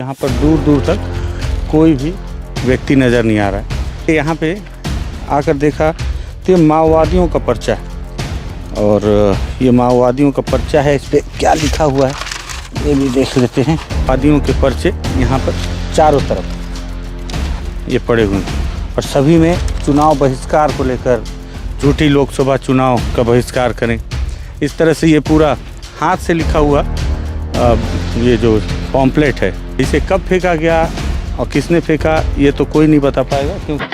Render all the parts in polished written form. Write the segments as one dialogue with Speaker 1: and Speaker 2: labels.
Speaker 1: यहाँ पर दूर दूर तक कोई भी व्यक्ति नज़र नहीं आ रहा है। यहाँ पे आकर देखा तो ये माओवादियों का पर्चा है और ये माओवादियों का पर्चा है। इस पर क्या लिखा हुआ है ये भी देख लेते हैं। माओवादियों के पर्चे यहाँ पर चारों तरफ ये पड़े हुए हैं और सभी में चुनाव बहिष्कार को लेकर झूठी लोकसभा चुनाव का बहिष्कार करें, इस तरह से ये पूरा हाथ से लिखा हुआ ये जो पॉम्पलेट है, इसे कब फेंका गया और किसने फेंका ये तो कोई नहीं बता पाएगा। क्योंकि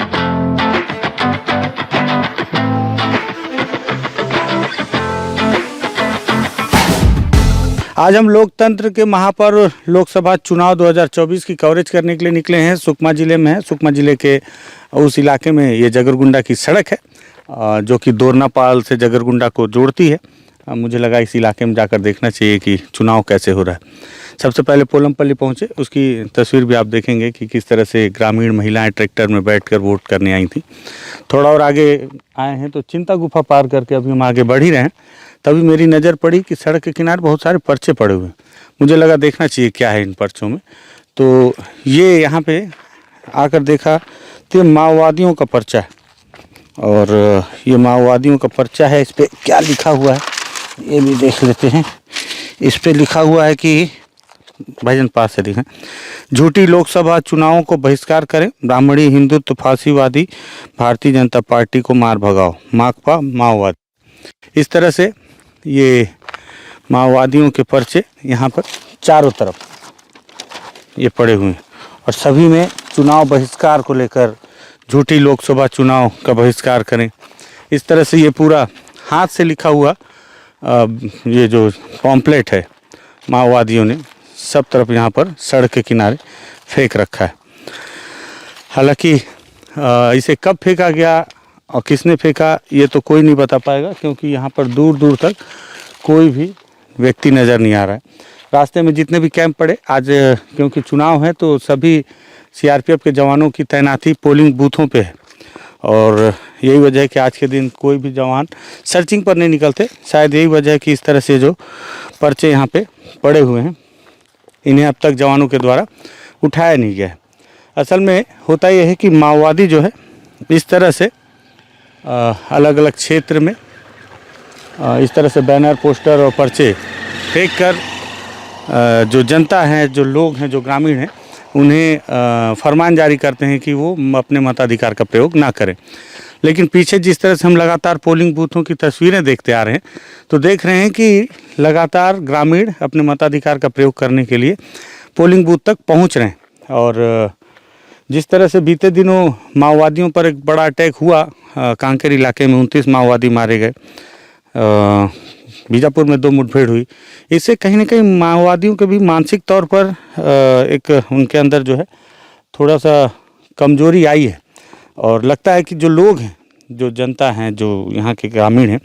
Speaker 1: आज हम लोकतंत्र के महापर्व लोकसभा चुनाव 2024 की कवरेज करने के लिए निकले हैं। सुकमा ज़िले में है। सुकमा ज़िले के उस इलाके में ये जगरगुंडा की सड़क है जो कि दोरनापाल से जगरगुंडा को जोड़ती है। मुझे लगा इस इलाके में जाकर देखना चाहिए कि चुनाव कैसे हो रहा है। सबसे पहले पोलमपल्ली पहुंचे, उसकी तस्वीर भी आप देखेंगे कि किस तरह से ग्रामीण महिलाएं ट्रैक्टर में बैठकर वोट करने आई थी। थोड़ा और आगे आए हैं तो चिंता गुफा पार करके अभी हम आगे बढ़ ही रहे हैं, तभी मेरी नज़र पड़ी कि सड़क के किनारे बहुत सारे पर्चे पड़े हुए हैं। मुझे लगा देखना चाहिए क्या है इन पर्चों में। तो ये यहाँ पे आकर देखा तो माओवादियों का पर्चा है और ये माओवादियों का पर्चा है। इस पर क्या लिखा हुआ है ये भी देख लेते हैं। इस पे लिखा हुआ है कि भाईजान पास से दिखें, झूठी लोकसभा चुनावों को बहिष्कार करें, ब्राह्मणी हिंदुत्व फांसीवादी भारतीय जनता पार्टी को मार भगाओ, माकपा माओवादी। इस तरह से ये माओवादियों के पर्चे यहाँ पर चारों तरफ ये पड़े हुए हैं और सभी में चुनाव बहिष्कार को लेकर झूठी लोकसभा चुनाव का बहिष्कार करें, इस तरह से ये पूरा हाथ से लिखा हुआ ये जो पॉम्पलेट है माओवादियों ने सब तरफ यहाँ पर सड़क के किनारे फेंक रखा है। हालांकि इसे कब फेंका गया और किसने फेंका ये तो कोई नहीं बता पाएगा, क्योंकि यहाँ पर दूर दूर तक कोई भी व्यक्ति नज़र नहीं आ रहा है। रास्ते में जितने भी कैंप पड़े आज, क्योंकि चुनाव है तो सभी सीआरपीएफ के जवानों की तैनाती पोलिंग बूथों पे है और यही वजह है कि आज के दिन कोई भी जवान सर्चिंग पर नहीं निकलते। शायद यही वजह है कि इस तरह से जो पर्चे यहाँ पे पड़े हुए हैं इन्हें अब तक जवानों के द्वारा उठाया नहीं गया है। असल में होता यह है कि माओवादी जो है इस तरह से अलग अलग क्षेत्र में इस तरह से बैनर पोस्टर और पर्चे फेंक कर जो जनता है, जो लोग हैं, जो ग्रामीण हैं, उन्हें फरमान जारी करते हैं कि वो अपने मताधिकार का प्रयोग ना करें। लेकिन पीछे जिस तरह से हम लगातार पोलिंग बूथों की तस्वीरें देखते आ रहे हैं तो देख रहे हैं कि लगातार ग्रामीण अपने मताधिकार का प्रयोग करने के लिए पोलिंग बूथ तक पहुंच रहे हैं। और जिस तरह से बीते दिनों माओवादियों पर एक बड़ा अटैक हुआ, कांकेर इलाके में 29 माओवादी मारे गए, बीजापुर में 2 मुठभेड़ हुई, इससे कहीं ना कहीं माओवादियों के भी मानसिक तौर पर एक उनके अंदर जो है थोड़ा सा कमजोरी आई है। और लगता है कि जो लोग हैं, जो जनता हैं, जो यहाँ के ग्रामीण हैं,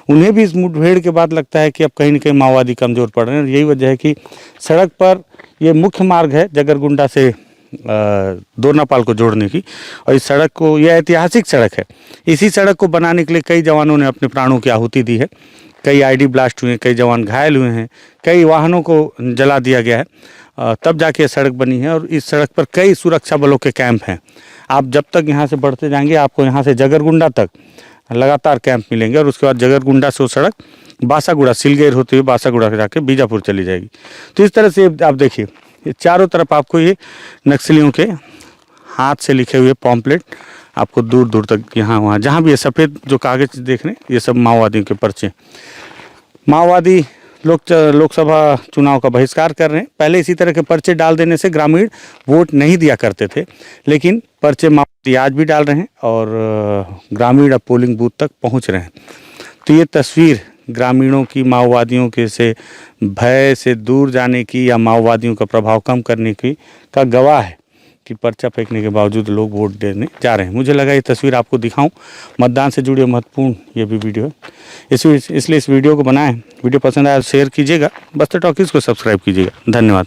Speaker 1: उन्हें भी इस मुठभेड़ के बाद लगता है कि अब कहीं ना कहीं माओवादी कमज़ोर पड़ रहे हैं। यही वजह है कि सड़क पर ये मुख्य मार्ग है जगरगुंडा से दोरनापाल को जोड़ने की, और इस सड़क को, यह ऐतिहासिक सड़क है, इसी सड़क को बनाने के लिए कई जवानों ने अपने प्राणों की आहुति दी है। कई आईडी ब्लास्ट हुए हैं, कई जवान घायल हुए हैं, कई वाहनों को जला दिया गया है, तब जाके सड़क बनी है। और इस सड़क पर कई सुरक्षा बलों के कैंप हैं। आप जब तक यहाँ से बढ़ते जाएंगे आपको यहाँ से जगरगुंडा तक लगातार कैंप मिलेंगे और उसके बाद जगरगुंडा से वो सड़क बासागुड़ा सिलगेर होते हुए बासागुड़ा के जाके बीजापुर चली जाएगी। तो इस तरह से आप देखिए ये चारों तरफ आपको ये नक्सलियों के हाथ से लिखे हुए पॉम्पलेट आपको दूर दूर तक, यहाँ वहाँ जहाँ भी ये सफ़ेद जो कागज़ देख रहे हैं ये सब माओवादियों के पर्चे। माओवादी लोकसभा चुनाव का बहिष्कार कर रहे हैं। पहले इसी तरह के पर्चे डाल देने से ग्रामीण वोट नहीं दिया करते थे, लेकिन पर्चे माओवादी आज भी डाल रहे हैं और ग्रामीण अब पोलिंग बूथ तक पहुंच रहे हैं। तो ये तस्वीर ग्रामीणों की माओवादियों के से भय से दूर जाने की या माओवादियों का प्रभाव कम करने की का गवाह है कि पर्चा फेंकने के बावजूद लोग वोट देने जा रहे हैं। मुझे लगा ये तस्वीर आपको दिखाऊं। मतदान से जुड़ी महत्वपूर्ण ये भी वीडियो है, इसलिए इस वीडियो को बनाएं। वीडियो पसंद आया तो शेयर कीजिएगा, बस्तर टॉकीज़ को सब्सक्राइब कीजिएगा। धन्यवाद।